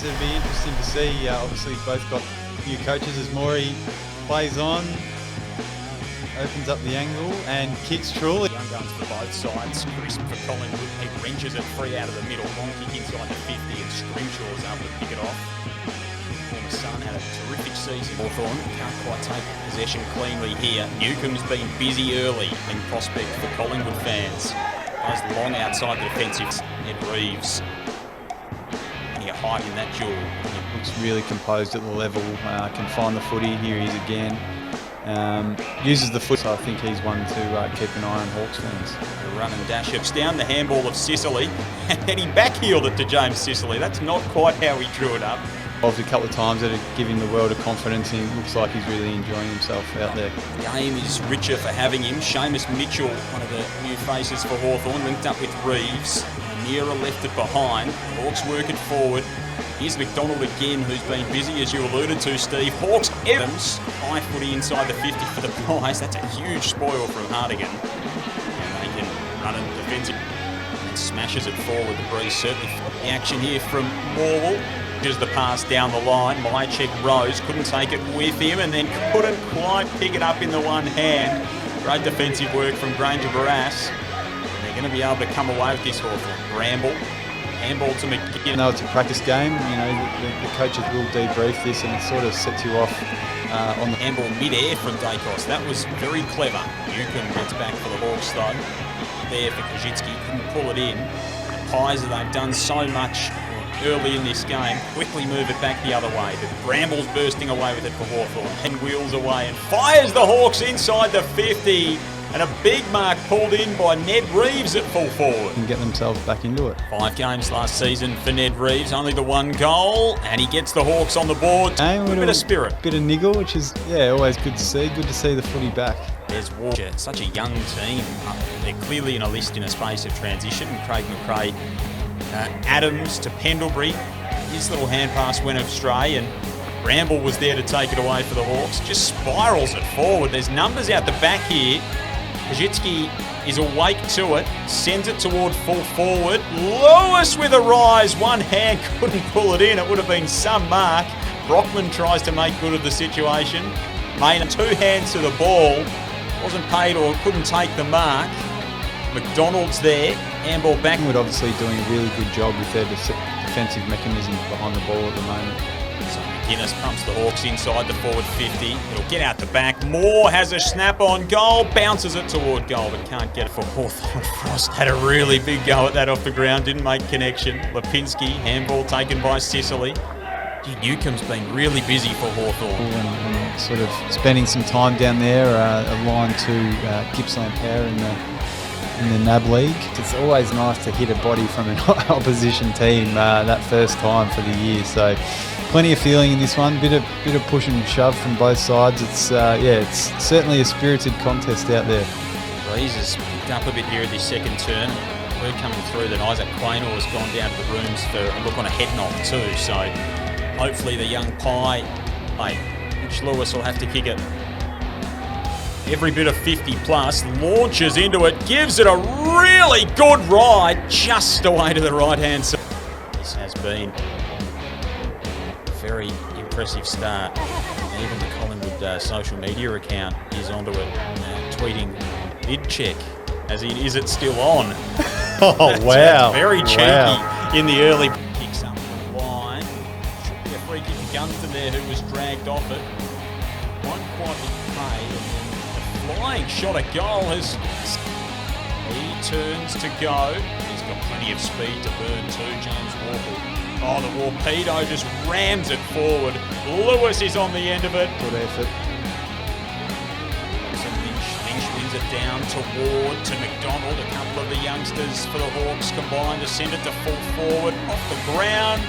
It'll be interesting to see. Obviously, both got new coaches as Morey plays on, opens up the angle and kicks truly. Young guns for both sides. Crisp for Collingwood. He wrenches it free out of the middle. Long kick inside the 50 and Scrimshaw's able to pick it off. Former son had a terrific season. Hawthorn can't quite take possession cleanly here. Newcomb's been busy early in prospect for Collingwood fans. Goes long outside the defensive. Ned Reeves. Plenty of height in that duel. Looks really composed at the level. Can find the footy. Here he is again. Uses the foot, so I think he's one to keep an eye on Hawks fans. The run and dash ups down the handball of Sicily, and then he backheeled it to James Sicily. That's not quite how he drew it up. A couple of times that have given him the world of confidence, and he looks like he's really enjoying himself out there. The game is richer for having him. Seamus Mitchell, one of the new faces for Hawthorn, linked up with Reeves. Mira left it behind. Hawks work it forward. Here's McDonald again, who's been busy, as you alluded to, Steve. Hawks, Evans, high footy inside the 50 for the prize. That's a huge spoil from Hardigan. And they can run it defensive and smashes it forward. The breeze certainly. The action here from Morwell. Just the pass down the line. Mychek rose, couldn't take it with him, and then couldn't quite pick it up in the one hand. Great defensive work from Granger Barras. They're going to be able to come away with this Hawthorn. Bramble. Handball to McGinn. No, it's a practice game. You know, the coaches will debrief this, and it sort of sets you off on the handball mid-air from Dacos. That was very clever. Newcomb gets back for the Hawks though. There for Kajitsky, couldn't pull it in. Pies, they've done so much early in this game, quickly move it back the other way. But Bramble's bursting away with it for Hawthorn. And wheels away and fires the Hawks inside the 50. And a big mark pulled in by Ned Reeves at full forward. And get themselves back into it. 5 games last season for Ned Reeves, only the 1 goal, and he gets the Hawks on the board. A bit of spirit. Bit of niggle, which is, always good to see. Good to see the footy back. There's Walker, such a young team. They're clearly in a list in a space of transition. Craig McRae, Adams to Pendlebury. His little hand pass went astray, and Bramble was there to take it away for the Hawks. Just spirals it forward. There's numbers out the back here. Kajitsky is awake to it, sends it toward full forward. Lewis with a rise, one hand couldn't pull it in. It would have been some mark. Brockman tries to make good of the situation. Made 2 hands to the ball. Wasn't paid or couldn't take the mark. McDonald's there, handball back. Collingwood obviously doing a really good job with their defensive mechanisms behind the ball at the moment. So McGuinness pumps the Hawks inside the forward 50. It'll get out the back. Moore has a snap on goal, bounces it toward goal, but can't get it for Hawthorn. Frost had a really big go at that off the ground, didn't make connection. Lipinski, handball taken by Sicily. Newcomb's been really busy for Hawthorn. And sort of spending some time down there, aligned to Gippsland Power in the NAB League. It's always nice to hit a body from an opposition team that first time for the year. So plenty of feeling in this one. Bit of push and shove from both sides. It's it's certainly a spirited contest out there. Breeze has picked up a bit here at this second turn. Word coming through that Isaac Quaynor has gone down to the rooms for a look on a head knock too. So hopefully the young Pie, Mitch Lewis will have to kick it. Every bit of 50 plus, launches into it, gives it a really good ride, just away to the right-hand side. This has been a very impressive start. Even the Collingwood social media account is onto it, tweeting id check, as in, is it still on? Oh, wow. Very cheeky in the early. Kicks up the line. Should be a free kick to Gunston there, who was dragged off it. Won't quite be paid. Flying shot at goal as he turns to go. He's got plenty of speed to burn too, James Walker. Oh, the Warpedo just rams it forward. Lewis is on the end of it. Good effort. Lynch wins it down to Ward, to McDonald. A couple of the youngsters for the Hawks combined to send it to full forward. Off the ground,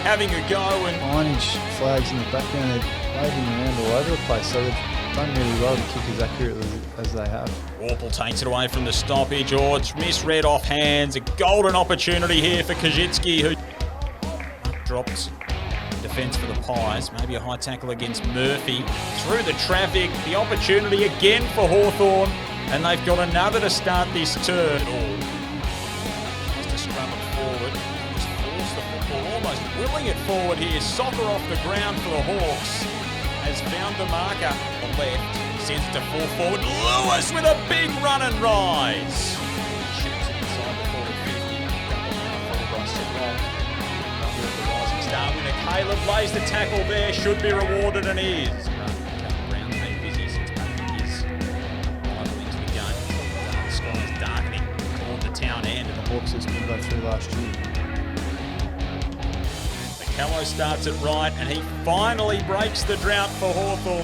having a go. And signage flags in the background, they're waving around all over the place. So they've done really well to kick as accurately as they have. Warple takes it away from the stoppage. It's misread off hands. A golden opportunity here for Kajitsky, who drops defence for the Pies. Maybe a high tackle against Murphy. Through the traffic. The opportunity again for Hawthorn. And they've got another to start this turn. Just to scrum it forward. Just force the football, almost willing it forward here. Soccer off the ground for the Hawks. Has found the marker on the left. Sends it to full forward. Lewis with a big run and rise. Shoots it inside the forward 50. Followed by Serrone. Here at the rising star winner. Caleb lays the tackle there. Should be rewarded and is. Brown's been busy since making his arrival into the game. The sky is darkening toward the town end. The Hawks has been go through last year. Callow starts it right and he finally breaks the drought for Hawthorn.